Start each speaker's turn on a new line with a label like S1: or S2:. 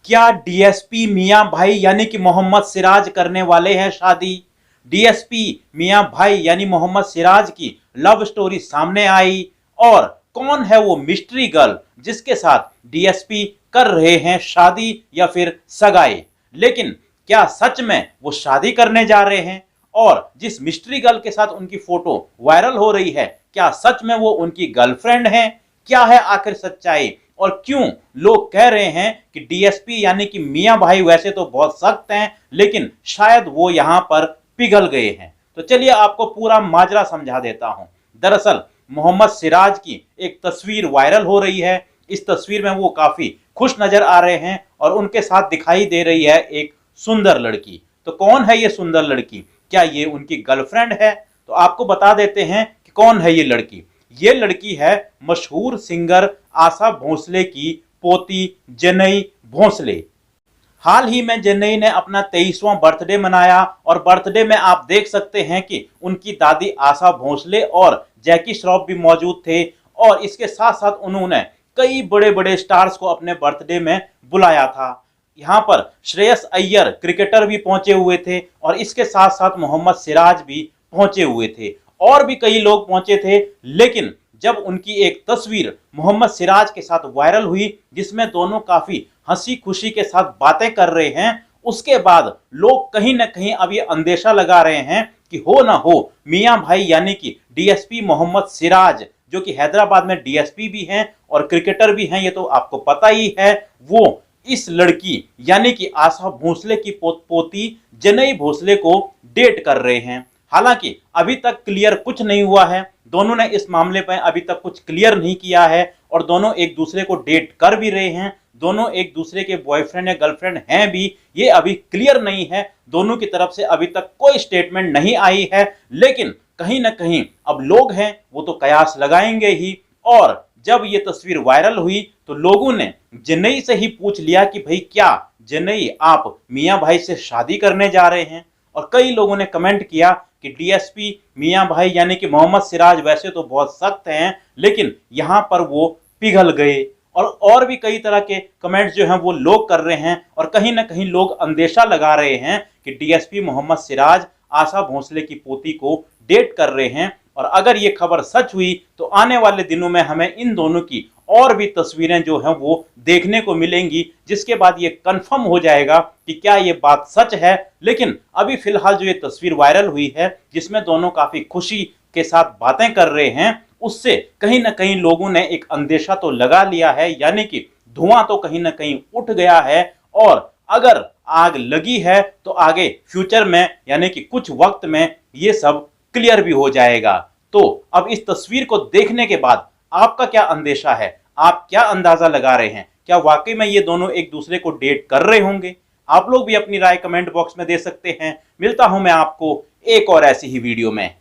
S1: क्या डीएसपी मियां भाई यानी कि मोहम्मद सिराज करने वाले हैं शादी? डीएसपी मियां भाई यानी मोहम्मद सिराज की लव स्टोरी सामने आई और कौन है वो मिस्ट्री गर्ल जिसके साथ डीएसपी कर रहे हैं शादी या फिर सगाई? लेकिन क्या सच में वो शादी करने जा रहे हैं? और जिस मिस्ट्री गर्ल के साथ उनकी फोटो वायरल हो रही है, क्या सच में वो उनकी गर्लफ्रेंड है? क्या है आखिर सच्चाई और क्यों लोग कह रहे हैं कि डीएसपी यानी कि मियां भाई वैसे तो बहुत सख्त हैं लेकिन शायद वो यहां पर पिघल गए हैं? तो चलिए आपको पूरा माजरा समझा देता हूं। दरअसल मोहम्मद सिराज की एक तस्वीर वायरल हो रही है। इस तस्वीर में वो काफी खुश नजर आ रहे हैं और उनके साथ दिखाई दे रही है एक सुंदर लड़की। तो कौन है ये सुंदर लड़की? क्या ये उनकी गर्लफ्रेंड है? तो आपको बता देते हैं कि कौन है ये लड़की। ये लड़की है मशहूर सिंगर आशा भोसले की पोती जेनई भोसले। हाल ही में जेनई ने अपना 23वां बर्थडे मनाया और बर्थडे में आप देख सकते हैं कि उनकी दादी आशा भोसले और जैकी श्रॉफ भी मौजूद थे और इसके साथ साथ उन्होंने कई बड़े बड़े स्टार्स को अपने बर्थडे में बुलाया था। यहाँ पर श्रेयस अय्यर क्रिकेटर भी पहुंचे हुए थे और इसके साथ साथ मोहम्मद सिराज भी पहुंचे हुए थे और भी कई लोग पहुंचे थे। लेकिन जब उनकी एक तस्वीर मोहम्मद सिराज के साथ वायरल हुई जिसमें दोनों काफी हंसी खुशी के साथ बातें कर रहे हैं, उसके बाद लोग कहीं ना कहीं अब ये अंदेशा लगा रहे हैं कि हो ना हो मियां भाई यानी कि डीएसपी मोहम्मद सिराज, जो कि हैदराबाद में डीएसपी भी हैं और क्रिकेटर भी हैं, ये तो आपको पता ही है, वो इस लड़की यानी कि आशा भोसले की पोती जेनई भोसले को डेट कर रहे हैं। हालांकि अभी तक क्लियर कुछ नहीं हुआ है, दोनों ने इस मामले पर अभी तक कुछ क्लियर नहीं किया है और दोनों एक दूसरे को डेट कर भी रहे हैं, दोनों एक दूसरे के बॉयफ्रेंड या गर्लफ्रेंड हैं भी, ये अभी क्लियर नहीं है। दोनों की तरफ से अभी तक कोई स्टेटमेंट नहीं आई है, लेकिन कहीं ना कहीं अब लोग हैं वो तो कयास लगाएंगे ही। और जब ये तस्वीर वायरल हुई तो लोगों ने जेनई से ही पूछ लिया कि भाई क्या जेनई आप मियां भाई से शादी करने जा रहे हैं? और कई लोगों ने कमेंट किया कि डीएसपी मियां भाई यानी कि मोहम्मद सिराज वैसे तो बहुत सख्त हैं लेकिन यहाँ पर वो पिघल गए। और भी कई तरह के कमेंट्स जो हैं वो लोग कर रहे हैं और कहीं ना कहीं लोग अंदेशा लगा रहे हैं कि डीएसपी मोहम्मद सिराज आशा भोसले की पोती को डेट कर रहे हैं। और अगर ये खबर सच हुई तो आने वाले दिनों में हमें इन दोनों की और भी तस्वीरें जो हैं वो देखने को मिलेंगी, जिसके बाद ये कंफर्म हो जाएगा कि क्या ये बात सच है। लेकिन अभी फिलहाल जो ये तस्वीर वायरल हुई है जिसमें दोनों काफी खुशी के साथ बातें कर रहे हैं, उससे कहीं ना कहीं लोगों ने एक अंदेशा तो लगा लिया है, यानी कि धुआं तो कहीं ना कहीं उठ गया है। और अगर आग लगी है तो आगे फ्यूचर में यानी कि कुछ वक्त में ये सब क्लियर भी हो जाएगा। तो अब इस तस्वीर को देखने के बाद आपका क्या अंदेशा है? आप क्या अंदाजा लगा रहे हैं? क्या वाकई में ये दोनों एक दूसरे को डेट कर रहे होंगे? आप लोग भी अपनी राय कमेंट बॉक्स में दे सकते हैं। मिलता हूं मैं आपको एक और ऐसी ही वीडियो में।